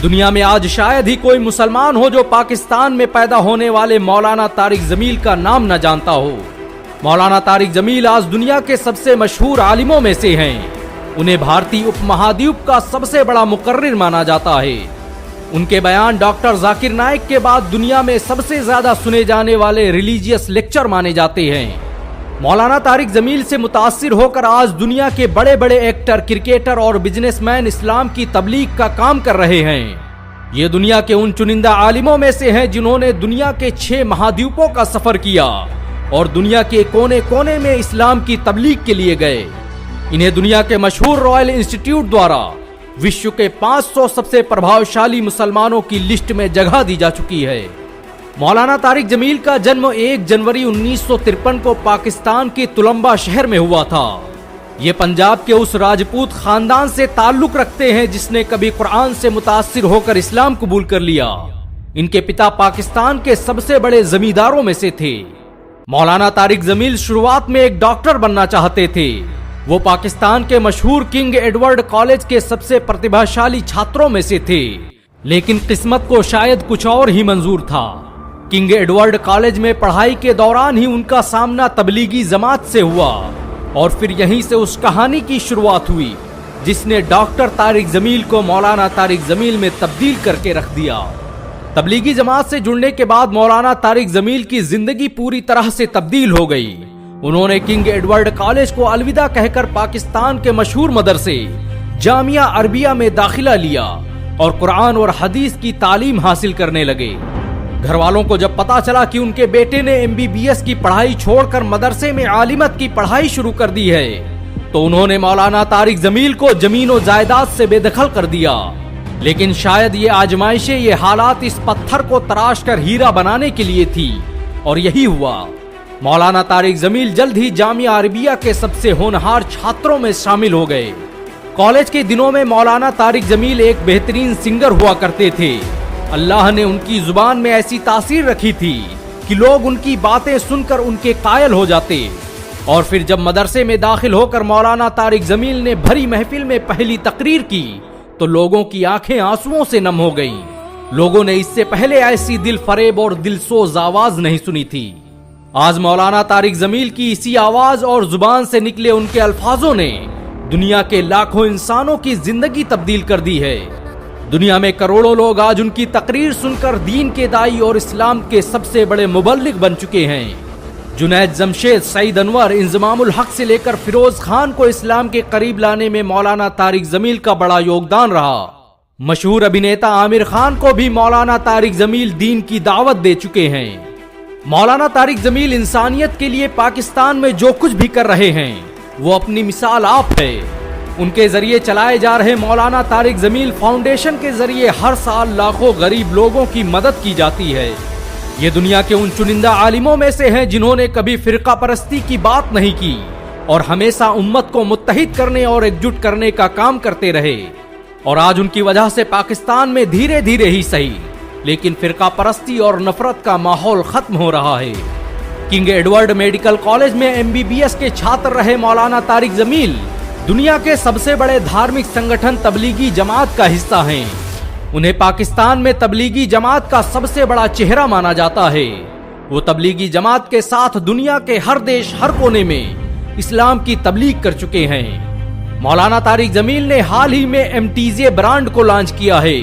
दुनिया में आज शायद ही कोई मुसलमान हो जो पाकिस्तान में पैदा होने वाले मौलाना तारिक जमील का नाम न जानता हो। मौलाना तारिक जमील आज दुनिया के सबसे मशहूर आलिमों में से हैं। उन्हें भारतीय उपमहाद्वीप का सबसे बड़ा मुकर्रिर माना जाता है। उनके बयान डॉक्टर जाकिर नाइक के बाद दुनिया में सबसे ज्यादा सुने जाने वाले रिलीजियस लेक्चर माने जाते हैं। मौलाना तारिक जमील से मुतासिर होकर आज दुनिया के बड़े बड़े एक्टर, क्रिकेटर और बिजनेसमैन इस्लाम की तबलीग का काम कर रहे हैं। ये दुनिया के उन चुनिंदा आलिमों में से हैं जिन्होंने दुनिया के 6 महाद्वीपों का सफर किया और दुनिया के कोने कोने में इस्लाम की तबलीग के लिए गए। इन्हें दुनिया के मशहूर रॉयल इंस्टीट्यूट द्वारा विश्व के 500 सबसे प्रभावशाली मुसलमानों की लिस्ट में जगह दी जा चुकी है। मौलाना तारिक जमील का जन्म 1 जनवरी 1953 को पाकिस्तान के तुलंबा शहर में हुआ था। ये पंजाब के उस राजपूत खानदान से ताल्लुक रखते हैं जिसने कभी कुरान से मुतासिर होकर इस्लाम कबूल कर लिया। इनके पिता पाकिस्तान के सबसे बड़े जमींदारों में से थे। मौलाना तारिक जमील शुरुआत में एक डॉक्टर बनना चाहते थे। वो पाकिस्तान के मशहूर किंग एडवर्ड कॉलेज के सबसे प्रतिभाशाली छात्रों में से थे, लेकिन किस्मत को शायद कुछ और ही मंजूर था। किंग एडवर्ड कॉलेज में पढ़ाई के दौरान ही उनका सामना तबलीगी जमात से हुआ और फिर यहीं से उस कहानी की शुरुआत हुई जिसने डॉक्टर तारिक जमील को मौलाना तारिक जमील में तब्दील करके रख दिया। तबलीगी जमात से जुड़ने के बाद मौलाना तारिक जमील की जिंदगी पूरी तरह से तब्दील हो गई। उन्होंने किंग एडवर्ड कॉलेज को अलविदा कहकर पाकिस्तान के मशहूर मदरसे जामिया अरबिया में दाखिला लिया और कुरान और हदीस की तालीम हासिल करने लगे। घर वालों को जब पता चला कि उनके बेटे ने MBBS की पढ़ाई छोड़कर मदरसे में आलिमत की पढ़ाई शुरू कर दी है, तो उन्होंने मौलाना तारिक जमील को जमीन और जायदाद से बेदखल कर दिया। लेकिन शायद ये आजमाइशें, ये हालात इस पत्थर को तराश कर हीरा बनाने के लिए थी और यही हुआ। मौलाना तारिक जमील जल्द ही जामिया अरबिया के सबसे होनहार छात्रों में शामिल हो गए। कॉलेज के दिनों में मौलाना तारिक जमील एक बेहतरीन सिंगर हुआ करते थे। अल्लाह ने उनकी जुबान में ऐसी तासीर रखी थी कि लोग उनकी बातें सुनकर उनके कायल हो जाते। और फिर जब मदरसे में दाखिल होकर मौलाना तारिक जमील ने भरी महफिल में पहली तकरीर की तो लोगों की आंखें आंसुओं से नम हो गईं। लोगों ने इससे पहले ऐसी दिल फरेब और दिलसोज आवाज नहीं सुनी थी। आज मौलाना तारिक जमील की इसी आवाज और जुबान से निकले उनके अल्फाजों ने दुनिया के लाखों इंसानों की जिंदगी तब्दील कर दी है। दुनिया में करोड़ों लोग आज उनकी तकरीर सुनकर दीन के दाई और इस्लाम के सबसे बड़े मुबल्लिग बन चुके हैं। जुनैद जमशेद, सईद अनवर, इंजमामुल हक से लेकर फिरोज खान को इस्लाम के करीब लाने में मौलाना तारिक जमील का बड़ा योगदान रहा। मशहूर अभिनेता आमिर खान को भी मौलाना तारिक जमील दीन की दावत दे चुके हैं। मौलाना तारिक जमील इंसानियत के लिए पाकिस्तान में जो कुछ भी कर रहे हैं वो अपनी मिसाल आप है। उनके जरिए चलाए जा रहे मौलाना तारिक जमील फाउंडेशन के जरिए हर साल लाखों गरीब लोगों की मदद की जाती है। ये दुनिया के उन चुनिंदा आलिमों में से हैं जिन्होंने कभी फिरका परस्ती की बात नहीं की और हमेशा उम्मत को मुत्तहिद करने और एकजुट करने का काम करते रहे। और आज उनकी वजह से पाकिस्तान में धीरे धीरे ही सही लेकिन फिरका परस्ती और नफरत का माहौल खत्म हो रहा है। किंग एडवर्ड मेडिकल कॉलेज में MBBS के छात्र रहे मौलाना तारिक जमील दुनिया के सबसे बड़े धार्मिक संगठन तबलीगी जमात का हिस्सा हैं। उन्हें पाकिस्तान में तबलीगी जमात का सबसे बड़ा चेहरा माना जाता है। वो तबलीगी जमात के साथ दुनिया के हर देश, हर कोने में इस्लाम की तबलीग कर चुके हैं। मौलाना तारिक जमील ने हाल ही में MTJ ब्रांड को लॉन्च किया है,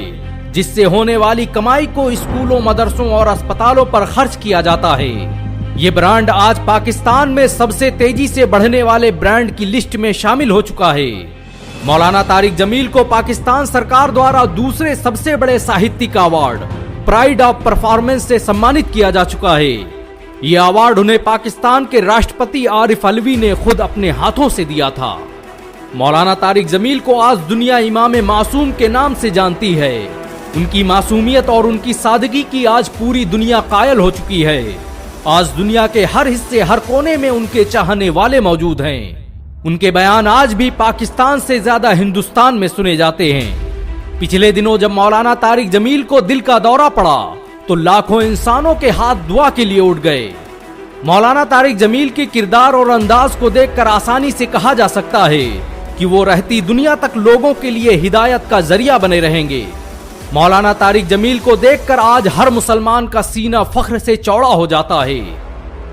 जिससे होने वाली कमाई को स्कूलों, मदरसों और अस्पतालों पर खर्च किया जाता है। ये ब्रांड आज पाकिस्तान में सबसे तेजी से बढ़ने वाले ब्रांड की लिस्ट में शामिल हो चुका है। मौलाना तारिक जमील को पाकिस्तान सरकार द्वारा दूसरे सबसे बड़े साहित्यिक अवार्ड प्राइड ऑफ परफॉर्मेंस से सम्मानित किया जा चुका है। ये अवार्ड उन्हें पाकिस्तान के राष्ट्रपति आरिफ अलवी ने खुद अपने हाथों से दिया था। मौलाना तारिक जमील को आज दुनिया इमाम मासूम के नाम से जानती है। उनकी मासूमियत और उनकी सादगी की आज पूरी दुनिया कायल हो चुकी है। आज दुनिया के हर हिस्से, हर कोने में उनके चाहने वाले मौजूद हैं। उनके बयान आज भी पाकिस्तान से ज्यादा हिंदुस्तान में सुने जाते हैं। पिछले दिनों जब मौलाना तारिक जमील को दिल का दौरा पड़ा तो लाखों इंसानों के हाथ दुआ के लिए उठ गए। मौलाना तारिक जमील के किरदार और अंदाज को देखकर आसानी से कहा जा सकता है कि वो रहती दुनिया तक लोगों के लिए हिदायत का जरिया बने रहेंगे। मौलाना तारिक जमील को देखकर आज हर मुसलमान का सीना फख्र से चौड़ा हो जाता है।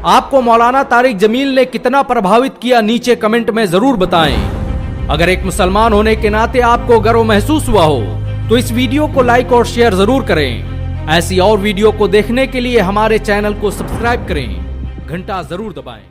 आपको मौलाना तारिक जमील ने कितना प्रभावित किया नीचे कमेंट में जरूर बताएं। अगर एक मुसलमान होने के नाते आपको गर्व महसूस हुआ हो तो इस वीडियो को लाइक और शेयर जरूर करें। ऐसी और वीडियो को देखने के लिए हमारे चैनल को सब्सक्राइब करें, घंटा जरूर दबाएं।